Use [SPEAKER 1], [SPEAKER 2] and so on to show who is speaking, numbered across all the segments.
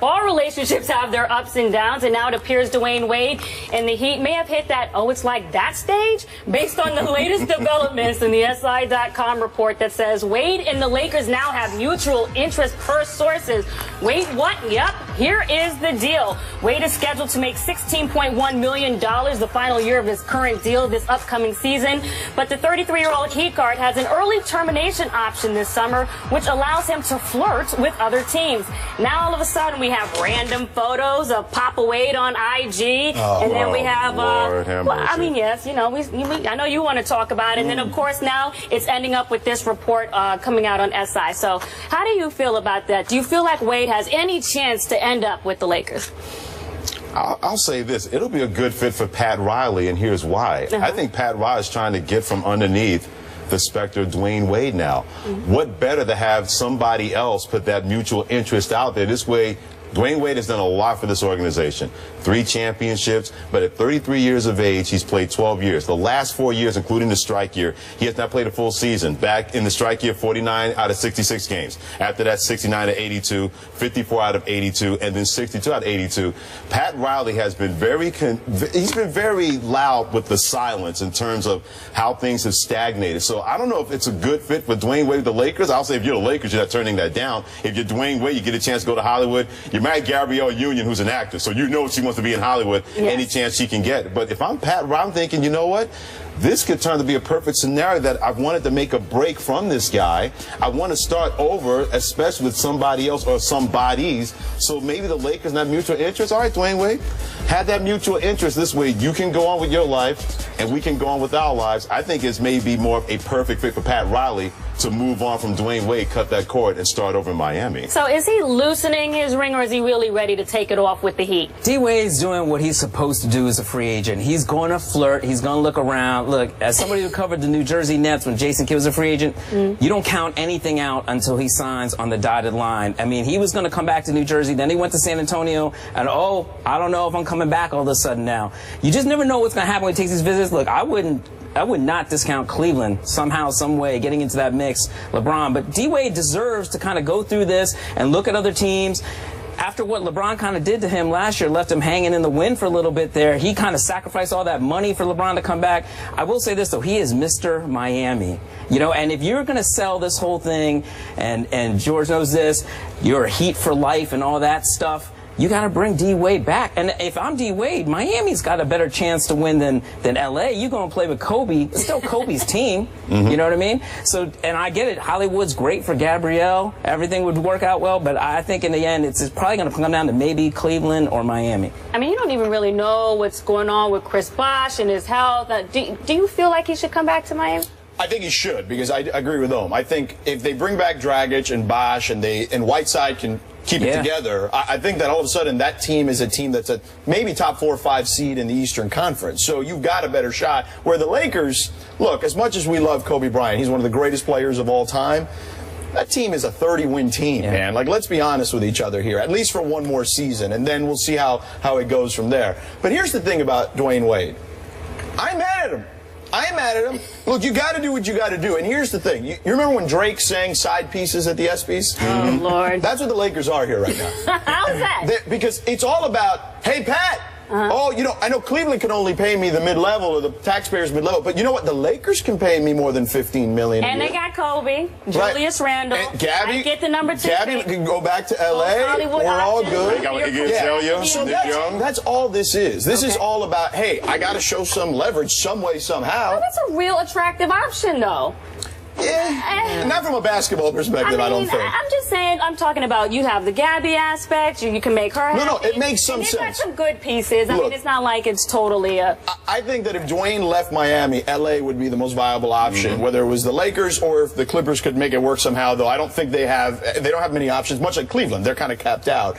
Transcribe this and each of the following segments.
[SPEAKER 1] All relationships have their ups and downs, and now it appears Dwayne Wade and the Heat may have hit that, oh, it's like that stage, based on the latest developments in the SI.com report that says Wade and the Lakers now have mutual interest per sources. Wait, what? Yep, here is the deal. Wade is scheduled to make $16.1 million the final year of his current deal this upcoming season, but the 33-year-old Heat guard has an early termination option this summer, which allows him to flirt with other teams. Now, all of a sudden, we have random photos of Papa Wade on IG, and then we have, well, I mean, yes, you know, I know you want to talk about it, and then, of course, now it's ending up with this report coming out on SI. So how do you feel about that? Do you feel like Wade has any chance to end up with the Lakers?
[SPEAKER 2] I'll say this. It'll be a good fit for Pat Riley, and here's why. I think Pat Riley is trying to get from underneath the specter of Dwayne Wade now. What better to have somebody else put that mutual interest out there? This way, Dwayne Wade has done a lot for this organization. 3 championships, but at 33 years of age, he's played 12 years. The last 4 years, including the strike year, he has not played a full season. Back in the strike year, 49 out of 66 games. After that, 69 out of 82, 54 out of 82, and then 62 out of 82. Pat Riley has been he's been very loud with the silence in terms of how things have stagnated. So I don't know if it's a good fit for Dwayne Wade with the Lakers. I'll say if you're the Lakers, you're not turning that down. If you're Dwayne Wade, you get a chance to go to Hollywood. You married Gabrielle Union, who's an actor, so you know she wants to be in Hollywood any chance she can get. But if I'm Pat Riley, I'm thinking, you know what? This could turn to be a perfect scenario that I've wanted to make a break from this guy. I want to start over, especially with somebody else or somebodies. So maybe the Lakers have mutual interest. All right, Dwayne Wade, have that mutual interest. This way you can go on with your life and we can go on with our lives. I think it's maybe more of a perfect fit for Pat Riley to move on from Dwayne Wade, cut that cord, and start over in Miami.
[SPEAKER 1] So is he loosening his ring, or is he really ready to take it off with the Heat?
[SPEAKER 3] D-Wade's doing what he's supposed to do as a free agent. He's going to flirt. He's going to look around. Look, as somebody who covered the New Jersey Nets when Jason Kidd was a free agent, you don't count anything out until he signs on the dotted line. I mean, he was going to come back to New Jersey, then he went to San Antonio, and oh, I don't know if I'm coming back all of a sudden now. You just never know what's going to happen when he takes these visits. Look, I would not discount Cleveland somehow, some way, getting into that mix, LeBron. But D-Wade deserves to kind of go through this and look at other teams. After what LeBron kind of did to him last year, left him hanging in the wind for a little bit there. He kind of sacrificed all that money for LeBron to come back. I will say this, though. He is Mr. Miami. You know, and if you're going to sell this whole thing, and George knows this, you're a Heat for life and all that stuff, you got to bring D-Wade back. And if I'm D-Wade, Miami's got a better chance to win than L.A. You're going to play with Kobe. It's still Kobe's team. You know what I mean? So, and I get it. Hollywood's great for Gabrielle. Everything would work out well. But I think in the end, it's probably going to come down to maybe Cleveland or Miami.
[SPEAKER 1] I mean, you don't even really know what's going on with Chris Bosh and his health. Do you feel like he should come back to Miami?
[SPEAKER 4] I think he should, because I agree with Ohm. I think if they bring back Dragic and Bosh and Whiteside can keep it together, I think that all of a sudden that team is a team that's a maybe top 4 or 5 seed in the Eastern Conference. So you've got a better shot. Where the Lakers, look, as much as we love Kobe Bryant, he's one of the greatest players of all time. That team is a 30-win team, man. Like, let's be honest with each other here, at least for one more season, and then we'll see how it goes from there. But here's the thing about Dwayne Wade. I'm mad at him. I am mad at him. Look, you got to do what you got to do. And here's the thing. You remember when Drake sang side pieces at the ESPYs?
[SPEAKER 1] Oh, Lord.
[SPEAKER 4] That's what the Lakers are here right now.
[SPEAKER 1] How's that?
[SPEAKER 4] Because it's all about, hey, Pat. Oh, you know, I know Cleveland can only pay me the mid-level or the taxpayers mid-level, but you know what? The Lakers can pay me more than $15 million.
[SPEAKER 1] And they got Kobe, Julius Randle.
[SPEAKER 4] And Gabby,
[SPEAKER 1] I get the number 2.
[SPEAKER 4] Gabby can go back to L.A. We're all good.
[SPEAKER 2] So
[SPEAKER 4] that's all this is. This is all about, hey, I got to show some leverage some way, somehow.
[SPEAKER 1] Well, that's a real attractive option, though.
[SPEAKER 4] Yeah, not from a basketball perspective, I don't think.
[SPEAKER 1] I'm just saying, I'm talking about you have the Gabby aspect, you can make her happy.
[SPEAKER 4] No, it makes some sense.
[SPEAKER 1] Got some good pieces. I mean, it's not like it's totally a...
[SPEAKER 4] I think that if Dwayne left Miami, L.A. would be the most viable option, whether it was the Lakers or if the Clippers could make it work somehow, though I don't think they don't have many options, much like Cleveland. They're kind of capped out.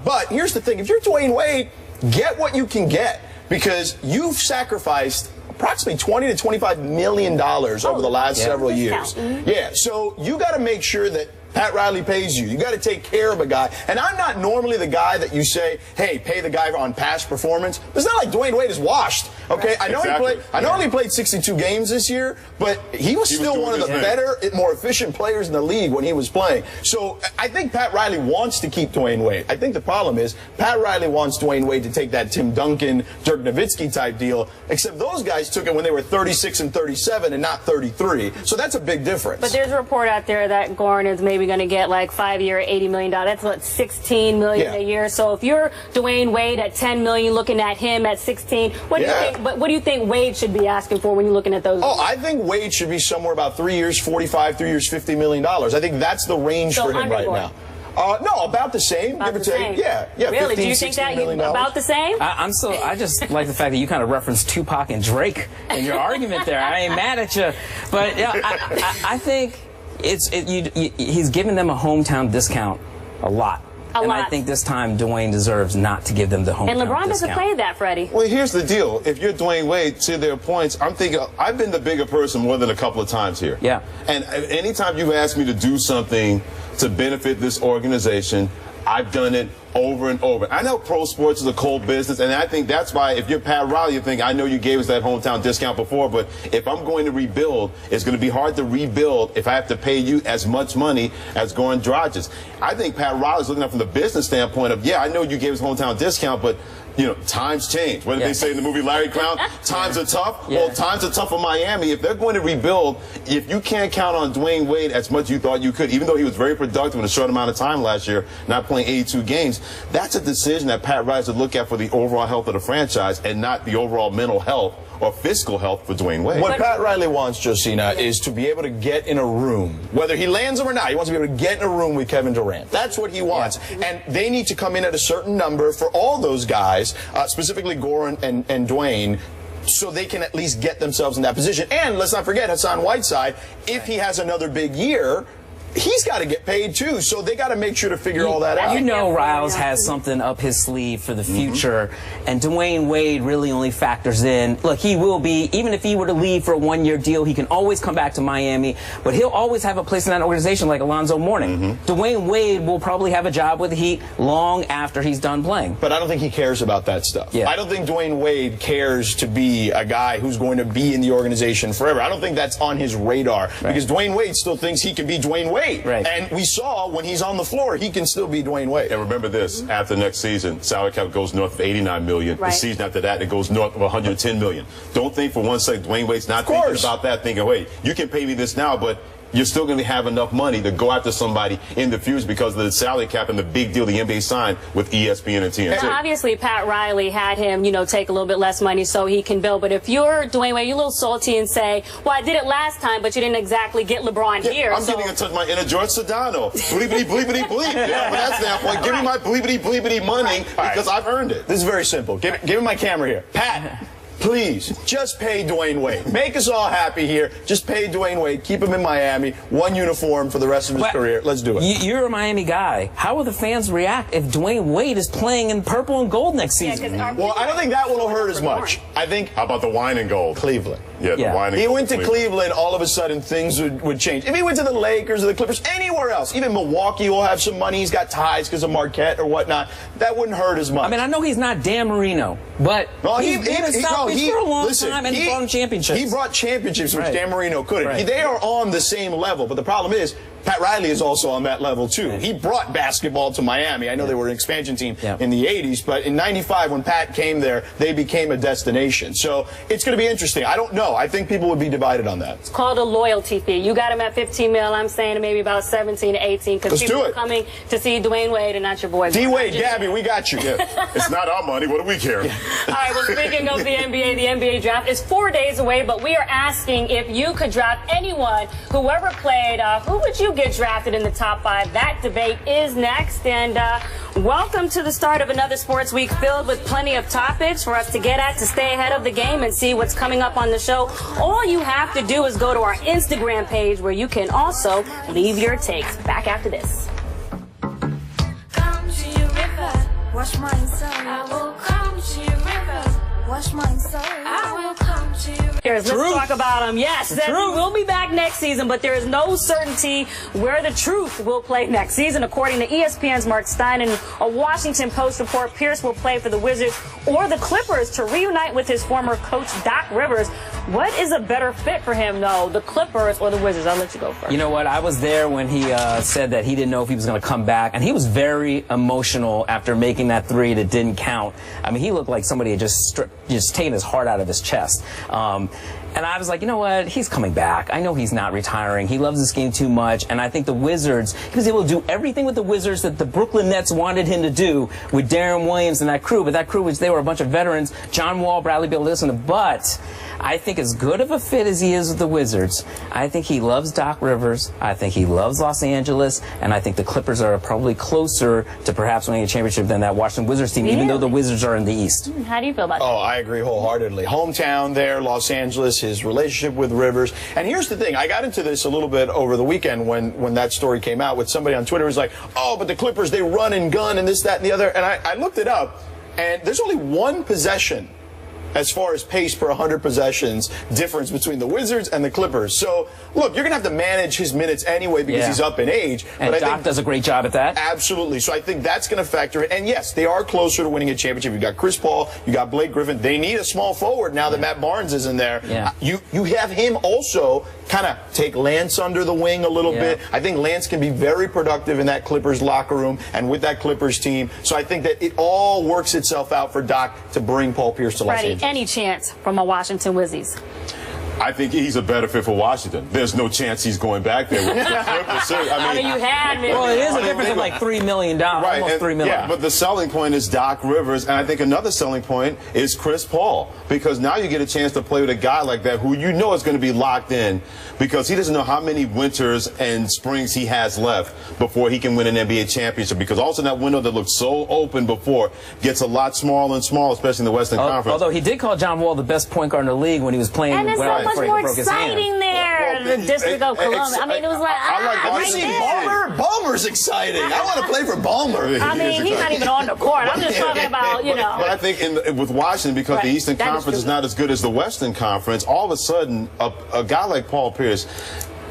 [SPEAKER 4] But here's the thing. If you're Dwayne Wade, get what you can get, because you've sacrificed approximately $20 to $25 million over the last several years. Yeah, so you got to make sure that Pat Riley pays you. You got to take care of a guy. And I'm not normally the guy that you say, hey, pay the guy on past performance. It's not like Dwayne Wade is washed. Okay, I know he only played 62 games this year, but he was still one of the better, more efficient players in the league when he was playing. So I think Pat Riley wants to keep Dwayne Wade. I think the problem is Pat Riley wants Dwayne Wade to take that Tim Duncan, Dirk Nowitzki type deal, except those guys took it when they were 36 and 37 and not 33. So that's a big difference.
[SPEAKER 1] But there's a report out there that Goran is maybe going to get like 5-year, $80 million. That's what, $16 million a year. So if you're Dwayne Wade at $10 million, looking at him at 16, what do you think? What do you think Wade should be asking for when you're looking at those?
[SPEAKER 4] Oh, I think Wade should be somewhere about 3 years, 45, 3 years, $50 million. I think that's the range for him right now. No, about the same.
[SPEAKER 1] About the same.
[SPEAKER 4] Yeah.
[SPEAKER 1] Really?
[SPEAKER 4] 15,
[SPEAKER 1] Do you think that he's about the same?
[SPEAKER 3] I just like the fact that you kind of referenced Tupac and Drake in your argument there. I ain't mad at you, but yeah, I think he's giving them a hometown discount a lot. I think this time Dwayne deserves not to give them the hometown discount.
[SPEAKER 1] And LeBron doesn't play that, Freddie.
[SPEAKER 2] Well, here's the deal. If you're Dwayne Wade, to their points, I'm thinking I've been the bigger person more than a couple of times here.
[SPEAKER 3] Yeah.
[SPEAKER 2] And anytime you've asked me to do something to benefit this organization, I've done it over and over. I know pro sports is a cold business, and I think that's why if you're Pat Riley, you think, I know you gave us that hometown discount before, but if I'm going to rebuild, it's going to be hard to rebuild if I have to pay you as much money as Goran Dragic. I think Pat Riley's looking at it from the business standpoint of, yeah, I know you gave us hometown discount, but you know, times change. What did they say in the movie Larry Crown? Times are tough. Well, times are tough for Miami. If they're going to rebuild, if you can't count on Dwayne Wade as much as you thought you could, even though he was very productive in a short amount of time last year, not playing 82 games, that's a decision that Pat Riley should look at for the overall health of the franchise and not the overall mental health or fiscal health for Dwayne Wade.
[SPEAKER 4] What Pat Riley wants, Josina, is to be able to get in a room, whether he lands them or not, he wants to be able to get in a room with Kevin Durant. That's what he wants. And they need to come in at a certain number for all those guys, specifically Goran and Dwayne, so they can at least get themselves in that position. And let's not forget Hassan Whiteside, if he has another big year, he's got to get paid too, so they got to make sure to figure all that out.
[SPEAKER 3] You know Riles has something up his sleeve for the future, and Dwayne Wade really only factors in, look, he will be, even if he were to leave for a one-year deal, he can always come back to Miami, but he'll always have a place in that organization like Alonzo Mourning. Dwayne Wade will probably have a job with the Heat long after he's done playing.
[SPEAKER 4] But I don't think he cares about that stuff. I don't think Dwayne Wade cares to be a guy who's going to be in the organization forever. I don't think that's on his radar, because Dwayne Wade still thinks he can be Dwayne Wade. And we saw when he's on the floor, he can still be Dwayne Wade.
[SPEAKER 2] And remember this, after next season, salary cap goes north of $89 million. The season after that, it goes north of $110 million. Don't think for one second Dwayne Wade's not thinking about that, thinking, wait, you can pay me this now, but you're still going to have enough money to go after somebody in the future because of the salary cap and the big deal the NBA signed with ESPN and TNT.
[SPEAKER 1] Well, obviously, Pat Riley had him, take a little bit less money so he can build. But if you're Dwayne Wade, you're a little salty and say, well, I did it last time, but you didn't exactly get LeBron here.
[SPEAKER 2] I'm getting in touch with my inner George Sedano. Bleepity, bleepity, bleep. From that standpoint, give me my bleepity, bleepity money because I've earned it.
[SPEAKER 4] This is very simple. Give me my camera here. Pat. Please, just pay Dwayne Wade. Make us all happy here. Just pay Dwayne Wade. Keep him in Miami. One uniform for the rest of his career. Let's do it.
[SPEAKER 3] You're a Miami guy. How will the fans react if Dwayne Wade is playing in purple and gold next season?
[SPEAKER 4] Well, I don't think that will hurt as much. I think.
[SPEAKER 2] How about the wine and gold?
[SPEAKER 4] Cleveland.
[SPEAKER 2] Yeah, the wine and gold.
[SPEAKER 4] He went to Cleveland, all of a sudden things would change. If he went to the Lakers or the Clippers, anywhere else, even Milwaukee will have some money. He's got ties because of Marquette or whatnot. That wouldn't hurt as much.
[SPEAKER 3] I mean, I know he's not Dan Marino, but he's been in South Beach for a long time and he brought him championships.
[SPEAKER 4] He brought championships, which Dan Marino couldn't. They are on the same level, but the problem is, Pat Riley is also on that level, too. He brought basketball to Miami. I know they were an expansion team in the 80s, but in 95, when Pat came there, they became a destination. So it's going to be interesting. I don't know. I think people would be divided on that.
[SPEAKER 1] It's called a loyalty fee. You got him at $15 million. I'm saying maybe about 17 to 18 because people are coming to see Dwayne Wade and not your boy.
[SPEAKER 4] D-Wade, Gabby, we got you.
[SPEAKER 2] It's not our money. What do we care?
[SPEAKER 1] All right, well, speaking of the NBA draft is 4 days away, but we are asking if you could draft anyone, whoever played, who would you get drafted in the top 5? That debate is next. And welcome to the start of another sports week filled with plenty of topics for us to get at to stay ahead of the game and see what's coming up on the show. All you have to do is go to our Instagram page where you can also leave your takes. Back after this.
[SPEAKER 5] Come to your river, wash my soul. I will come to your river, Wash mine so I will come to you.
[SPEAKER 1] Let's talk about him. Yes, that he will be back next season, but there is no certainty where the Truth will play next season. According to ESPN's Mark Stein and a Washington Post report, Pierce will play for the Wizards or the Clippers to reunite with his former coach, Doc Rivers. What is a better fit for him, though, the Clippers or the Wizards? I'll let you go first.
[SPEAKER 3] You know what? I was there when he said that he didn't know if he was going to come back, and he was very emotional after making that three that didn't count. I mean, he looked like somebody had just taken his heart out of his chest. And I was like, you know what? He's coming back. I know he's not retiring. He loves this game too much. And I think the Wizards, he was able to do everything with the Wizards that the Brooklyn Nets wanted him to do with Darren Williams and that crew. But that crew, which they were a bunch of veterans, John Wall, Bradley Beal, listen. But I think as good of a fit as he is with the Wizards, I think he loves Doc Rivers. I think he loves Los Angeles. And I think the Clippers are probably closer to perhaps winning a championship than that Washington Wizards team, even though the Wizards are in the East.
[SPEAKER 1] How do you feel about that?
[SPEAKER 4] Oh, I agree wholeheartedly. Hometown there, Los Angeles, his relationship with Rivers. And here's the thing. I got into this a little bit over the weekend when that story came out with somebody on Twitter who was like, oh, but the Clippers, they run and gun and this, that, and the other. And I looked it up, and there's only one possession as far as pace per 100 possessions difference between the Wizards and the Clippers. So, look, you're going to have to manage his minutes anyway because he's up in age.
[SPEAKER 3] And
[SPEAKER 4] but
[SPEAKER 3] Doc does a great job at that.
[SPEAKER 4] Absolutely. So I think that's going to factor in. And, yes, they are closer to winning a championship. You got Chris Paul. You got Blake Griffin. They need a small forward now that Matt Barnes is in there.
[SPEAKER 3] Yeah.
[SPEAKER 4] You have him also kind of take Lance under the wing a little bit. I think Lance can be very productive in that Clippers locker room and with that Clippers team. So I think that it all works itself out for Doc to bring Paul Pierce to Los Angeles.
[SPEAKER 1] Any chance from a Washington Wizards?
[SPEAKER 2] I think he's a better fit for Washington. There's no chance he's going back there with the Clippers.
[SPEAKER 1] I mean, you had me.
[SPEAKER 3] Well, it is a difference of like $3 million,
[SPEAKER 2] right,
[SPEAKER 3] almost $3 million.
[SPEAKER 2] Yeah, but the selling point is Doc Rivers, and I think another selling point is Chris Paul, because now you get a chance to play with a guy like that who you know is going to be locked in, because he doesn't know how many winters and springs he has left before he can win an NBA championship, because also that window that looked so open before gets a lot smaller and smaller, especially in the Western Conference.
[SPEAKER 3] Although he did call John Wall the best point guard in the league when he was playing.
[SPEAKER 1] And it's so much more exciting there, the District of Columbia. I mean, it was like,
[SPEAKER 4] Ballmer's exciting. I want to play for Ballmer.
[SPEAKER 1] I mean, he's not even on the court. I'm just talking about, you know.
[SPEAKER 2] But I think with Washington, because the Eastern Conference is not as good as the Western Conference, all of a sudden, a guy like Paul Pierce,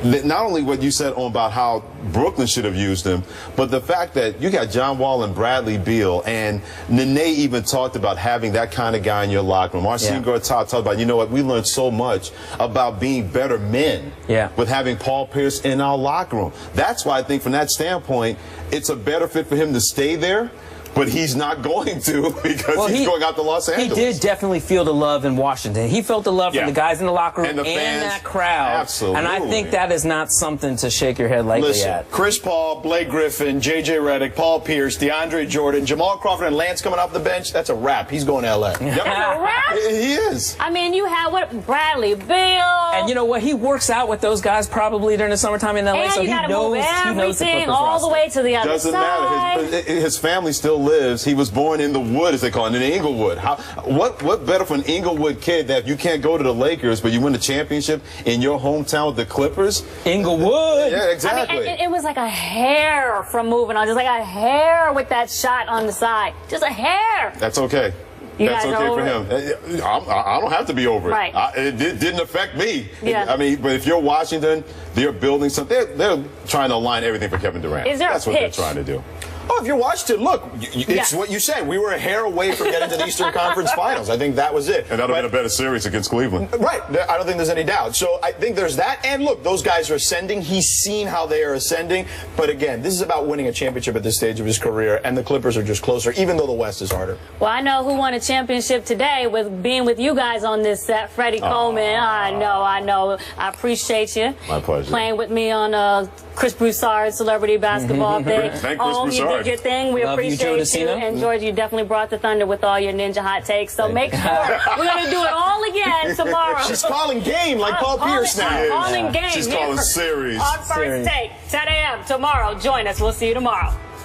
[SPEAKER 2] not only what you said about how Brooklyn should have used him, but the fact that you got John Wall and Bradley Beal, and Nene even talked about having that kind of guy in your locker room. Marcin Gortat talked about, you know what, we learned so much about being better men with having Paul Pierce in our locker room. That's why I think from that standpoint, it's a better fit for him to stay there. But he's not going to, because he's going out to Los Angeles.
[SPEAKER 3] He did definitely feel the love in Washington. He felt the love from the guys in the locker room and that crowd.
[SPEAKER 2] Absolutely.
[SPEAKER 3] And I think that is not something to shake your head lightly at.
[SPEAKER 4] Chris Paul, Blake Griffin, J.J. Redick, Paul Pierce, DeAndre Jordan, Jamal Crawford, and Lance coming off the bench. That's a wrap. He's going to L.A.
[SPEAKER 1] That's a wrap?
[SPEAKER 2] He is.
[SPEAKER 1] I mean, you have Bradley Beal.
[SPEAKER 3] And you know what? He works out with those guys probably during the summertime in L.A.
[SPEAKER 1] And
[SPEAKER 3] so he knows the
[SPEAKER 1] everything all the way to the other
[SPEAKER 2] side. Doesn't matter. His family still lives. He was born in the wood, as they call it, in Inglewood. What better for an Inglewood kid that you can't go to the Lakers, but you win the championship in your hometown with the Clippers?
[SPEAKER 3] Inglewood.
[SPEAKER 2] Yeah, exactly.
[SPEAKER 1] I mean, it was like a hair from moving on, just like a hair with that shot on the side, just a hair.
[SPEAKER 2] That's okay. That's okay for him. I don't have to be over it.
[SPEAKER 1] Right.
[SPEAKER 2] It didn't affect me.
[SPEAKER 1] Yeah.
[SPEAKER 2] I mean, but if you're Washington, they're building something. They're trying to align everything for Kevin Durant. That's what they're trying to do.
[SPEAKER 4] Oh, if you watched it, look, it's what you said. We were a hair away from getting to the Eastern Conference Finals. I think that was it.
[SPEAKER 2] And that would have been a better series against Cleveland.
[SPEAKER 4] Right. I don't think there's any doubt. So I think there's that. And look, those guys are ascending. He's seen how they are ascending. But again, this is about winning a championship at this stage of his career. And the Clippers are just closer, even though the West is harder.
[SPEAKER 1] Well, I know who won a championship today with being with you guys on this set, Freddie Coleman. I know. I appreciate you.
[SPEAKER 2] My pleasure.
[SPEAKER 1] Playing with me on Chris Broussard's celebrity basketball thing.
[SPEAKER 2] Thank Chris Broussard.
[SPEAKER 1] You did your thing. We appreciate you. And George, you definitely brought the thunder with all your ninja hot takes. So make sure we're going to do it all again tomorrow.
[SPEAKER 4] She's calling game like Paul Pierce now.
[SPEAKER 1] I'm calling game.
[SPEAKER 2] She's calling series.
[SPEAKER 1] On First Take, 10 a.m. tomorrow. Join us. We'll see you tomorrow.